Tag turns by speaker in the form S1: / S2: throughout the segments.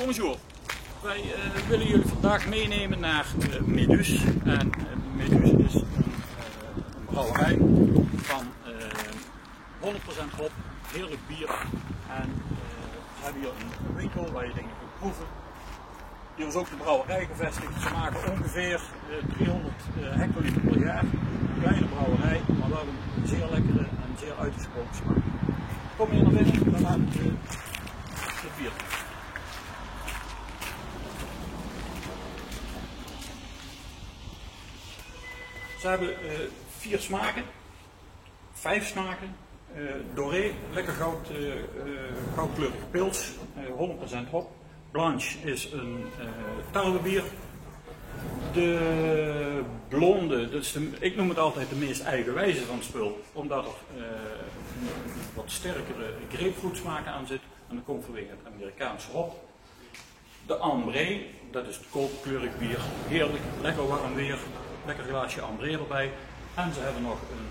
S1: Bonjour, wij willen jullie vandaag meenemen naar Medus. En Medus is een brouwerij van 100% hop, heerlijk bier. En we hebben hier een winkel waar je dingen kunt proeven. Hier is ook de brouwerij gevestigd. Ze maken ongeveer 300 hectoliter per jaar. Een kleine brouwerij, maar wel een zeer lekkere en zeer uitgesproken smaak. Kom hier naar binnen, dan laat ik het bier. Ze hebben 4 smaken, 5 smaken. Doré, lekker goudkleurig pils, 100% hop. Blanche is een tarwebier. De blonde, dus ik noem het altijd de meest eigenwijze van het spul, omdat er wat sterkere grapefruit smaken aan zit. En dat komt vanwege het Amerikaanse hop. De ambré, dat is het koolkleurig bier, heerlijk, lekker warm weer, lekker glaasje ambré erbij. En ze hebben nog een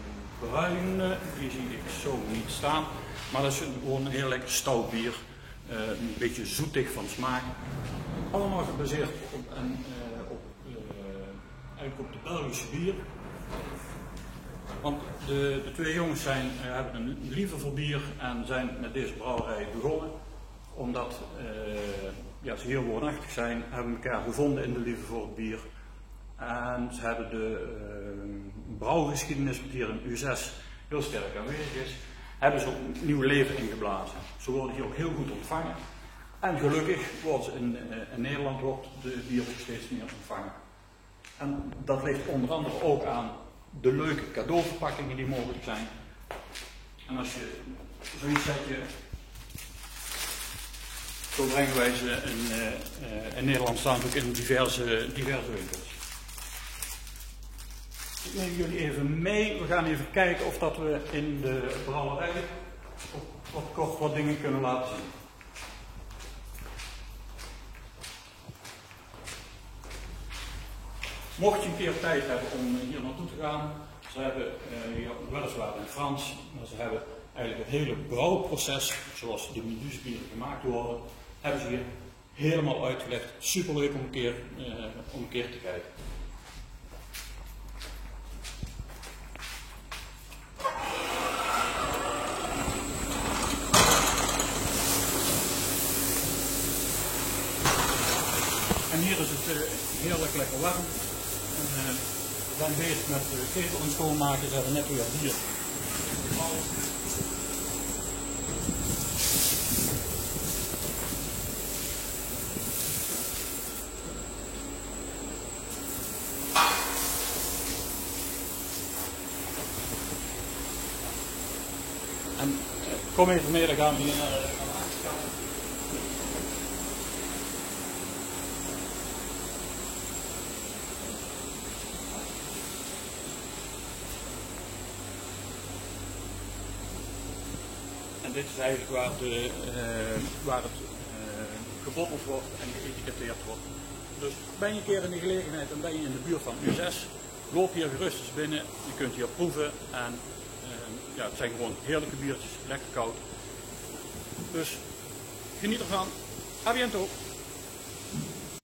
S1: bruine, die zie ik zo niet staan, maar dat is gewoon een heel lekker stout bier, een beetje zoetig van smaak. Allemaal gebaseerd eigenlijk op de Belgische bier. Want de 2 jongens hebben een liefde voor bier en zijn met deze brouwerij begonnen. Omdat ze heel woonachtig zijn, hebben elkaar gevonden in de liefde voor het bier. En ze hebben de brouwgeschiedenis, wat hier in U6 heel sterk aanwezig is, hebben ze ook een nieuw leven ingeblazen. Ze worden hier ook heel goed ontvangen. En gelukkig wordt in Nederland wordt de bier ook steeds meer ontvangen. En dat ligt onder andere ook aan de leuke cadeauverpakkingen die mogelijk zijn. En als je zoiets zet je, zo brengen wij ze in Nederland staan ook in diverse winkels. Ik neem jullie even mee. We gaan even kijken of dat we in de brouwerij wat kort wat dingen kunnen laten zien. Mocht je een keer tijd hebben om hier naartoe te gaan, ze hebben hier weliswaar in Frans, maar ze hebben eigenlijk het hele brouwproces, zoals de Medusbieren gemaakt worden, hebben ze hier helemaal uitgelegd. Superleuk om een keer te kijken. En hier is het heerlijk lekker warm. We zijn bezig met de ketel en schoonmaken. Ze hebben net weer bier. En kom even mee, dan gaan we hier naar de achterkant. En dit is eigenlijk waar het gebotteld wordt en geëtiketteerd wordt. Dus ben je een keer in de gelegenheid en ben je in de buurt van U6, loop hier gerust eens binnen, je kunt hier proeven en het zijn gewoon heerlijke biertjes, lekker koud. Dus geniet ervan, à bientôt!